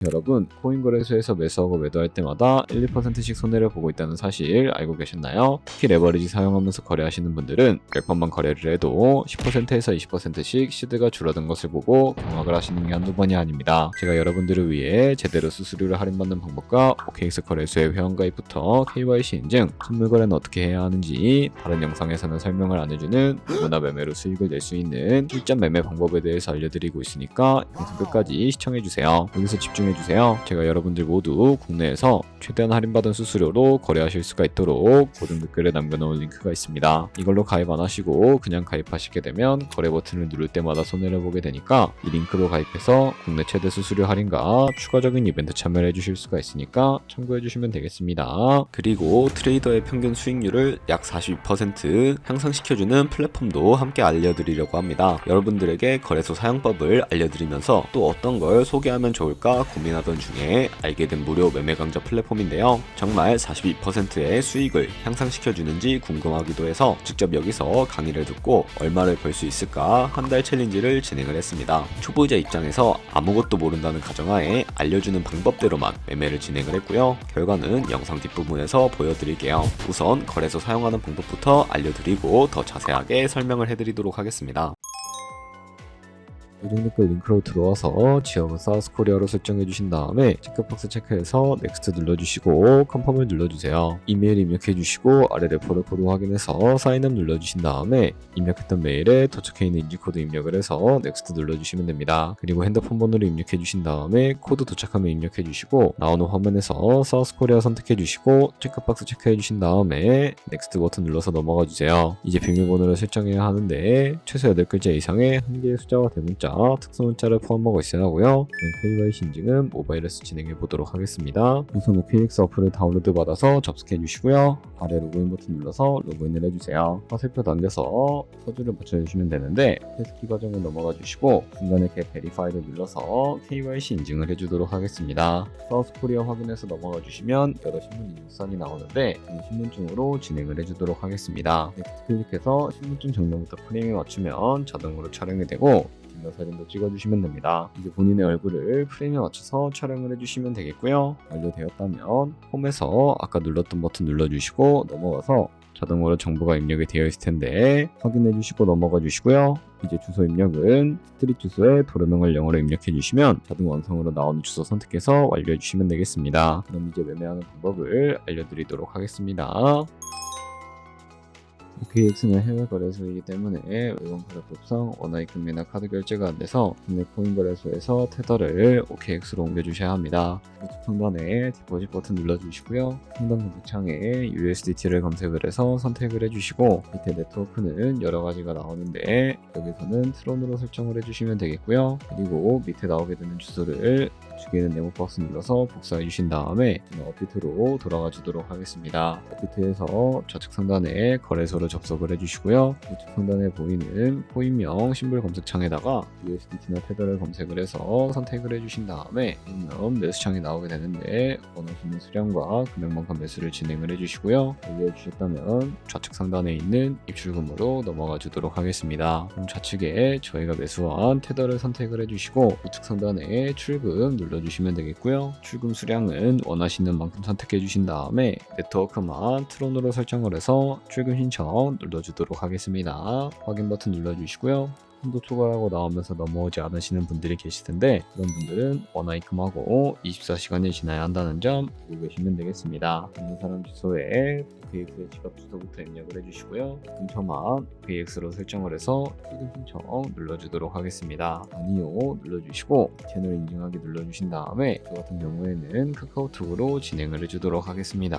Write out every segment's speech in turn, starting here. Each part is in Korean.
여러분, 코인 거래소에서 매수하고 매도할 때마다 1, 2%씩 손해를 보고 있다는 사실 알고 계셨나요? 특히 레버리지 사용하면서 거래하시는 분들은 몇 번만 거래를 해도 10%에서 20%씩 시드가 줄어든 것을 보고 경악을 하시는 게 한두 번이 아닙니다. 제가 여러분들을 위해 제대로 수수료를 할인받는 방법과 OKX 거래소의 회원가입부터 KYC 인증, 선물 거래는 어떻게 해야 하는지 다른 영상에서는 설명을 안 해주는 누구나 매매로 수익을 낼 수 있는 실전 매매 방법에 대해서 알려드리고 있으니까 영상 끝까지 시청해주세요. 여기서 집중해주세요. 제가 여러분들 모두 국내에서 최대한 할인받은 수수료로 거래하실 수가 있도록 고정 댓글에 남겨놓은 링크가 있습니다. 이걸로 가입 안 하시고 그냥 가입하시게 되면 거래 버튼을 누를 때마다 손해를 보게 되니까 이 링크로 가입해서 국내 최대 수수료 할인과 추가적인 이벤트 참여를 해주실 수가 있으니까 참고해주시면 되겠습니다. 그리고 트레이더의 평균 수익률을 약 42% 향상시켜주는 플랫폼도 함께 알려드리려고 합니다. 여러분들에게 거래소 사용법을 알려드리면서 또 어떤 걸 소개하면 좋을까 고민하던 중에 알게 된 무료 매매 강좌 플랫폼인데요. 정말 42%의 수익을 향상시켜주는지 궁금하기도 해서 직접 여기서 강의를 듣고 얼마를 벌 수 있을까 한 달 챌린지를 진행을 했습니다. 초보자 입장에서 아무것도 모른다는 가정하에 알려주는 방법대로만 매매를 진행을 했고요. 결과는 영상 뒷부분에서 보여드릴게요. 우선 거래소 사용하는 방법부터 알려드리고 더 자세하게 설명을 해드리도록 하겠습니다. 고정 댓글 링크로 들어와서 지역은 사우스코리아로 설정해 주신 다음에 체크박스 체크해서 넥스트 눌러주시고 컨펌을 눌러주세요. 이메일 입력해 주시고 아래 레퍼럴 코드 확인해서 사인업 눌러주신 다음에 입력했던 메일에 도착해 있는 인지코드 입력을 해서 넥스트 눌러주시면 됩니다. 그리고 핸드폰 번호를 입력해 주신 다음에 코드 도착하면 입력해 주시고 나오는 화면에서 사우스코리아 선택해 주시고 체크박스 체크해 주신 다음에 넥스트 버튼 눌러서 넘어가 주세요. 이제 비밀번호를 설정해야 하는데 최소 8글자 이상의 한 개의 숫자와 대문자 특수 문자를 포함하고 있어야 하고요. KYC 인증은 모바일에서 진행해 보도록 하겠습니다. 우선 OKX 어플을 다운로드 받아서 접속해 주시고요. 아래 로그인 버튼 눌러서 로그인을 해주세요. 화살표 당겨서 서술을 맞춰주시면 되는데 패스키 과정을 넘어가 주시고 중간에 get verify를 눌러서 KYC 인증을 해주도록 하겠습니다. 사우스코리아 확인해서 넘어가 주시면 여러 신문 인증선이 나오는데 신분증으로 진행을 해주도록 하겠습니다. 넥스트 클릭해서 신분증 정보부터 프레임에 맞추면 자동으로 촬영이 되고 뒷면 사진도 찍어주시면 됩니다. 이제 본인의 얼굴을 프레임에 맞춰서 촬영을 해주시면 되겠고요. 완료되었다면 홈에서 아까 눌렀던 버튼 눌러주시고 넘어가서 자동으로 정보가 입력이 되어 있을 텐데 확인해 주시고 넘어가 주시고요. 이제 주소 입력은 스트릿 주소에 도로명을 영어로 입력해 주시면 자동 완성으로 나오는 주소 선택해서 완료해 주시면 되겠습니다. 그럼 이제 매매하는 방법을 알려드리도록 하겠습니다. OKX는 해외 거래소이기 때문에 외국 거래법상 원화의 금리나 카드 결제가 안 돼서 국내 코인 거래소에서 테더를 OKX로 옮겨주셔야 합니다. 우측 상단에 디포짓 버튼 눌러주시고요. 상단 검색창에 USDT를 검색을 해서 선택을 해주시고 밑에 네트워크는 여러 가지가 나오는데 여기서는 트론으로 설정을 해주시면 되겠고요. 그리고 밑에 나오게 되는 주소를 우측에 있는 네모 박스 눌러서 복사해 주신 다음에 업비트로 돌아가 주도록 하겠습니다. 업비트에서 좌측 상단에 거래소를 접속을 해주시고요. 우측 상단에 보이는 코인명 심볼 검색창에다가 USDT나 테더를 검색을 해서 선택을 해주신 다음에 그러면 매수창이 나오게 되는데 원하시는 수량과 금액만큼 매수를 진행을 해주시고요. 완료해 주셨다면 좌측 상단에 있는 입출금으로 넘어가 주도록 하겠습니다. 그럼 좌측에 저희가 매수한 테더를 선택을 해주시고 우측 상단에 출금 눌러주시면 되겠고요. 출금 수량은 원하시는 만큼 선택해 주신 다음에 네트워크만 트론으로 설정을 해서 출금 신청 눌러주도록 하겠습니다. 확인 버튼 눌러주시고요. 한도 초과라고 나오면서 넘어오지 않으시는 분들이 계실 텐데 그런 분들은 원화 입금하고 24시간이 지나야 한다는 점 알고 계시면 되겠습니다. 있는 사람 주소에 OKX의 지갑 주소부터 입력을 해주시고요. 근처만 OKX로 설정을 해서 출금 신청 눌러주도록 하겠습니다. 아니요 눌러주시고 채널 인증하기 눌러주신 다음에 저 같은 경우에는 카카오톡으로 진행을 해주도록 하겠습니다.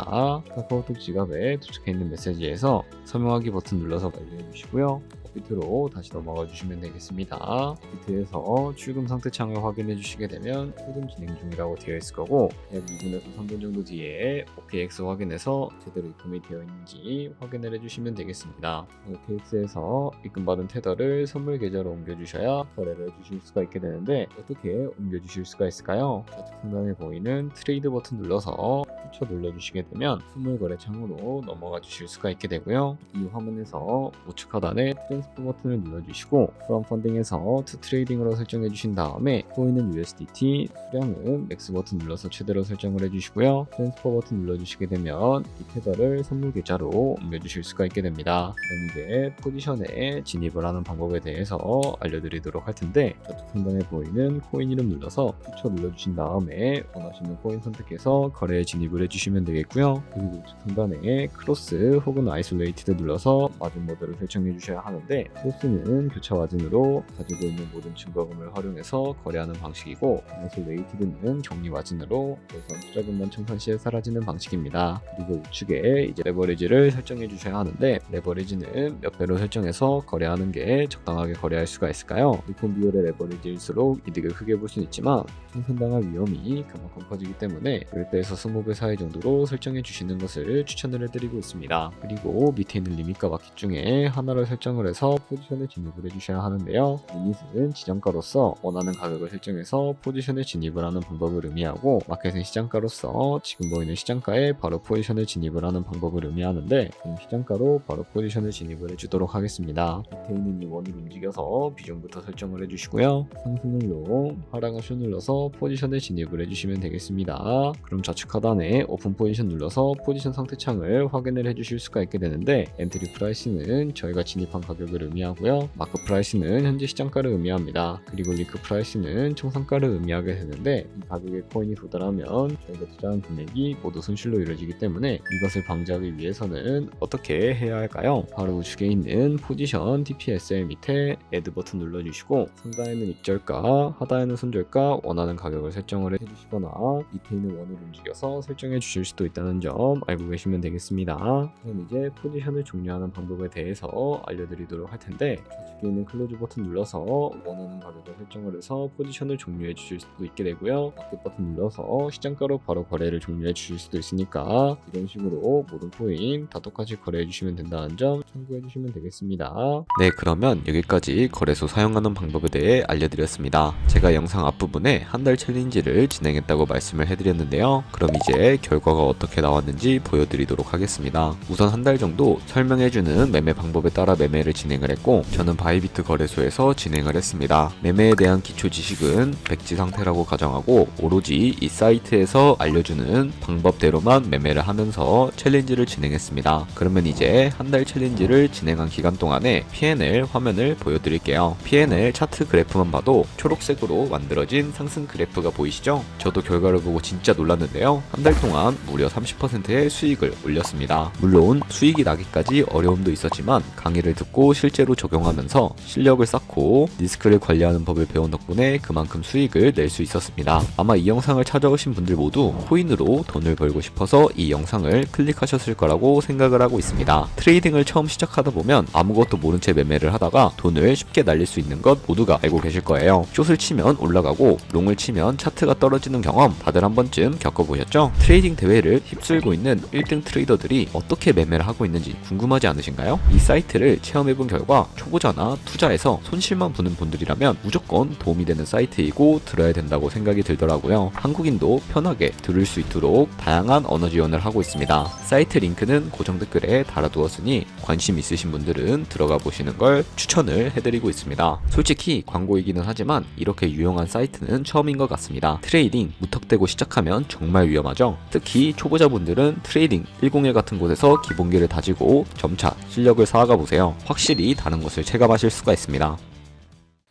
카카오톡 지갑에 도착해 있는 메시지에서 설명하기 버튼 눌러서 완료해주시고요. 업비트로 다시 넘어가 주시면 되겠습니다. 업비트에서 출금 상태 창을 확인해 주시게 되면 출금 진행 중이라고 되어 있을 거고 약 2분에서 3분 정도 뒤에 OKX 확인해서 제대로 입금이 되어 있는지 확인을 해주시면 되겠습니다. OKX에서 입금받은 테더를 선물 계좌로 옮겨주셔야 거래를 해주실 수가 있게 되는데 어떻게 옮겨주실 수가 있을까요? 좌측 상단에 보이는 트레이드 버튼 눌러서 추천 눌러주시게 되면 스물거래 창으로 넘어가 주실 수가 있게 되고요. 이 화면에서 우측 하단에 트랜스퍼 버튼을 눌러주시고 프롬 펀딩에서 투 트레이딩으로 설정해 주신 다음에 코인은 USDT, 수량은 맥스 버튼 눌러서 최대로 설정을 해주시고요. 트랜스퍼 버튼 눌러주시게 되면 이 테더를 선물 계좌로 옮겨주실 수가 있게 됩니다. 그럼 이제 포지션에 진입을 하는 방법에 대해서 알려드리도록 할 텐데, 좌측 상단에 보이는 코인 이름 눌러서 퓨처 눌러주신 다음에 원하시는 코인 선택해서 거래에 진입을 해주시면 되겠고요. 그리고 우측 상단에 크로스 혹은 아이솔레이티드 눌러서 마진 모드를 설정해 주셔야 하는데, 크로스는 교차 마진으로 가지고 있는 모든 증거금을 활용해서 거래하는 방식이고, 아이솔레이티드는 격리 마진으로 우선 투자금만 청산 시에 사라지는 방식입니다. 그리고 우측에 이제 레버리지를 설정해 주셔야 하는데, 레버리지는 몇 배로 설정해서 거래하는 게 적당하게 거래할 수가 있을까요? 리폰 비율의 레버리지일수록 이득을 크게 볼 수는 있지만 생산당할 위험이 그만큼 커지기 때문에 10배에서 20배 사이 정도로 설정해 주시는 것을 추천을 해드리고 있습니다. 그리고 밑에 있는 리밋과 마켓 중에 하나를 설정을 해서 포지션에 진입을 해주셔야 하는데요. 리밋은 지정가로서 원하는 가격을 설정해서 포지션에 진입을 하는 방법을 의미하고, 마켓은 시장가로서 지금 보이는 시장가에 바로 포지션에 진입을 하는 방법을 의미하는데, 그럼 시장가로 바로 포지션을 진입을 해주도록 하겠습니다. 밑에 있는 이 원을 움직여서 비중부터 설정을 해주시고요. 상승을로 하락을 눌러서 포지션에 진입을 해주시면 되겠습니다. 그럼 좌측 하단에 오픈 포지션 눌러서 포지션 상태 창을 확인을 해주실 수가 있게 되는데, 엔트리 프라이스는 저희가 진입한 가격을 의미하고요. 마크 프라이스는 현재 시장가를 의미합니다. 그리고 리크 프라이스는 청산가를 의미하게 되는데, 이 가격의 코인이 도달하면 저희가 투자한 금액이 모두 손실로 이루어지기 때문에 이것을 방지하기 위해서는 어떻게 해야 할까요? 바로 우측에 있는 포지션 TPSL 밑에 애드 버튼 눌러주시고, 상단에는 익절가, 하단에는 손절가 원하는 가격을 설정을 해주시거나 밑에 있는 원을 움직여서 설정해 주실 수도 있다는 점 알고 계시면 되겠습니다. 그럼 이제 포지션을 종료하는 방법에 대해서 알려드리도록 할 텐데, 좌측에 있는 클로즈 버튼 눌러서 원하는 가격을 설정을 해서 포지션을 종료해 주실 수도 있게 되고요. 마켓 버튼 눌러서 시장가로 바로 거래를 종료해 주실 수도 있으니까 이런 식으로 모든 코인 다 똑같이 거래해 주시면 된다는 점 참고해 주시면 되겠습니다. 네, 그러면 여기까지 거래소 사용하는 방법에 대해 알려드렸습니다. 제가 영상 앞부분에 한 달 챌린지를 진행했다고 말씀을 해드렸는데요. 그럼 이제 결과가 어떻게 나왔는지 보여드리도록 하겠습니다. 우선 한 달 정도 설명해주는 매매 방법에 따라 매매를 진행을 했고, 저는 바이비트 거래소에서 진행을 했습니다. 매매에 대한 기초 지식은 백지 상태라고 가정하고, 오로지 이 사이트에서 알려주는 방법대로만 매매를 하면서 챌린지를 진행했습니다. 그러면 이제 한 달 챌린지를 진행한 기간 동안에 P&L 화면을 보여드릴게요. P&L 차트 그래프만 봐도 초록색으로 만들어진 상승 그래프가 보이시죠? 저도 결과를 보고 진짜 놀랐는데요. 한 달 동안 무려 30%의 수익을 올렸습니다. 물론 수익이 나기까지 어려움도 있었지만 강의를 듣고 실제로 적용하면서 실력을 쌓고 리스크를 관리하는 법을 배운 덕분에 그만큼 수익을 낼 수 있었습니다. 아마 이 영상을 찾아오신 분들 모두 코인으로 돈을 벌고 싶어서 이 영상을 클릭하셨을 거라고 생각을 하고 있습니다. 트레이딩을 처음 시작하다 보면 아무것도 모른 채 매매를 하다가 돈을 쉽게 날릴 수 있는 것 모두가 알고 계실 거예요. 숏을 치면 올라가고 롱을 치면 차트가 떨어지는 경험 다들 한 번쯤 겪어보셨죠? 트레이딩 대회를 휩쓸고 있는 1등 트레이더들이 어떻게 매매를 하고 있는지 궁금하지 않으신가요? 이 사이트를 체험해본 결과 초보자나 투자에서 손실만 보는 분들이라면 무조건 도움이 되는 사이트이고 들어야 된다고 생각이 들더라고요. 한국인도 편하게 들을 수 있도록 다양한 언어 지원을 하고 있습니다. 사이트 링크는 고정 댓글에 달아두었으니 관심 있으신 분들은 들어가 보시는 걸 추천을 해드리고 있습니다. 솔직히 광고이기는 하지만 이렇게 유용한 사이트는 처음인 것 같습니다. 트레이딩 무턱대고 시작하면 정말 위험하죠. 특히 초보자분들은 트레이딩 101 같은 곳에서 기본기를 다지고 점차 실력을 쌓아가 보세요. 확실히 다른 것을 체감하실 수가 있습니다.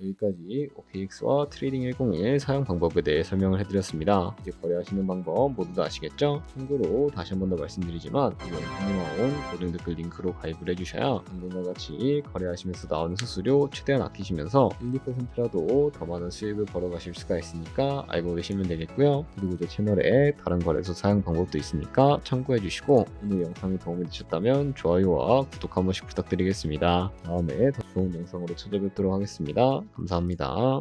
여기까지 OKX와 트레이딩 101 사용 방법에 대해 설명을 해드렸습니다. 이제 거래하시는 방법 모두 다 아시겠죠? 참고로 다시 한 번 더 말씀드리지만 이 영상에 나온 고정 댓글 링크로 가입을 해주셔야 방금과 같이 거래하시면서 나오는 수수료 최대한 아끼시면서 1~2%라도 더 많은 수익을 벌어가실 수가 있으니까 알고 계시면 되겠고요. 그리고 제 채널에 다른 거래소 사용 방법도 있으니까 참고해주시고, 오늘 영상이 도움이 되셨다면 좋아요와 구독 한 번씩 부탁드리겠습니다. 다음에 더 좋은 영상으로 찾아뵙도록 하겠습니다. 감사합니다.